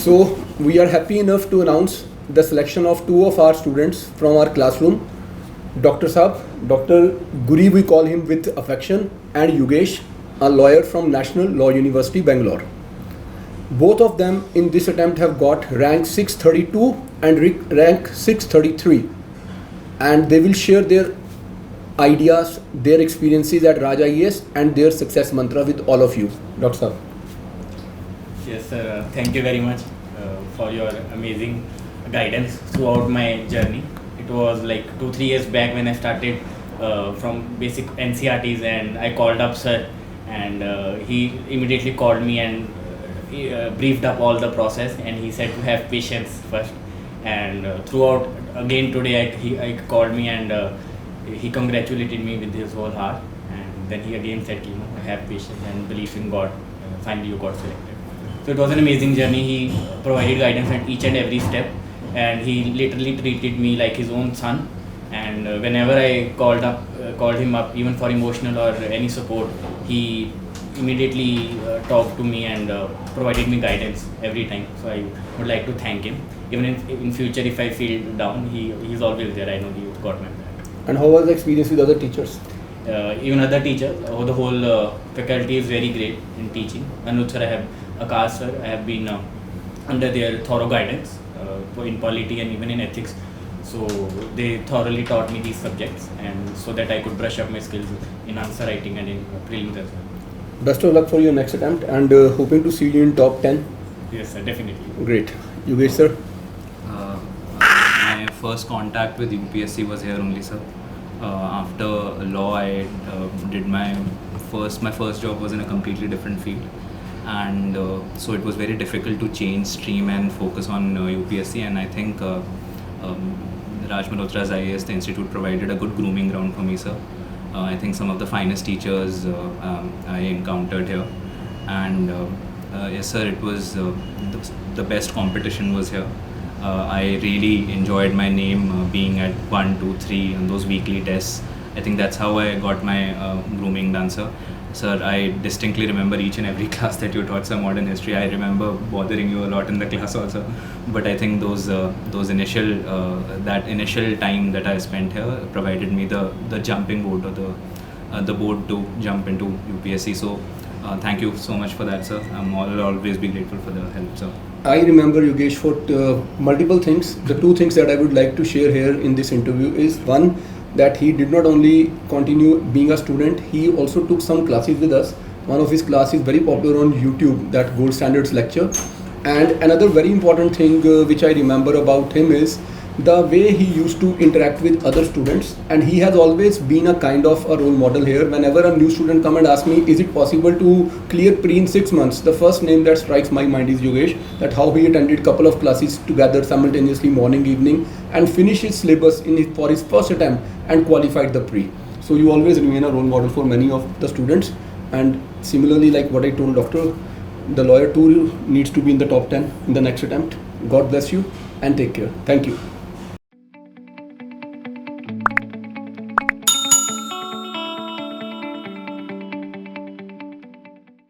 So we are happy enough to announce the selection of two of our students from our classroom, Dr. Saab, Dr. Guri, we call him with affection, and Yogesh, a lawyer from National Law University, Bangalore. Both of them in this attempt have got rank 632 and rank 633, and they will share their ideas, their experiences at Raja IAS and their success mantra with all of you. Dr. Saab. Yes, sir. Thank you very much for your amazing guidance throughout my journey. It was like 2-3 years back when I started from basic NCRTs, and I called up sir, and he immediately called me and briefed up all the process, and he said to have patience first. And throughout again today I called me, and he congratulated me with his whole heart, and then he again said, have patience and believe in God. Finally you got selected. So it was an amazing journey. He provided guidance at each and every step, and he literally treated me like his own son. And whenever I called him up, even for emotional or any support, he immediately talked to me and provided me guidance every time. So I would like to thank him. Even in future, if I feel down, he's always there. I know he got my back. And how was the experience with other teachers? Even other teachers, the whole faculty is very great in teaching. Anuj sir, I have Akash sir, I have been under their thorough guidance in polity and even in ethics. So they thoroughly taught me these subjects, and so that I could brush up my skills in answer writing and in prelims as well. Best of luck for your next attempt, and hoping to see you in top 10. Yes, sir, definitely. Great. Yogesh sir? My first contact with UPSC was here only, sir. After law, I did my first job was in a completely different field, and so it was very difficult to change stream and focus on UPSC. And I think Raj Malhotra's IAS, the institute, provided a good grooming ground for me, sir. I think some of the finest teachers I encountered here, and yes, sir, it was the best competition was here. I really enjoyed my name being at 1, 2, 3 on those weekly tests. I think that's how I got my grooming done, sir. Sir, I distinctly remember each and every class that you taught, sir. Modern history, I remember bothering you a lot in the class also. But I think those initial that initial time that I spent here provided me the jumping board, or the board to jump into UPSC. So thank you so much for that, sir. I'll always be grateful for the help, sir. I remember Yogesh for multiple things. The two things that I would like to share here in this interview is, one, that he did not only continue being a student, he also took some classes with us. One of his classes is very popular on YouTube, that Gold Standards lecture. And another very important thing which I remember about him is the way he used to interact with other students, and he has always been a kind of a role model here. Whenever a new student come and ask me, is it possible to clear pre in 6 months, the first name that strikes my mind is Yogesh, that how he attended couple of classes together simultaneously, morning, evening, and finished his syllabus for his first attempt and qualified the pre. So you always remain a role model for many of the students, and similarly, like what I told Doctor, the lawyer too needs to be in the top 10 in the next attempt. God bless you and take care. Thank you.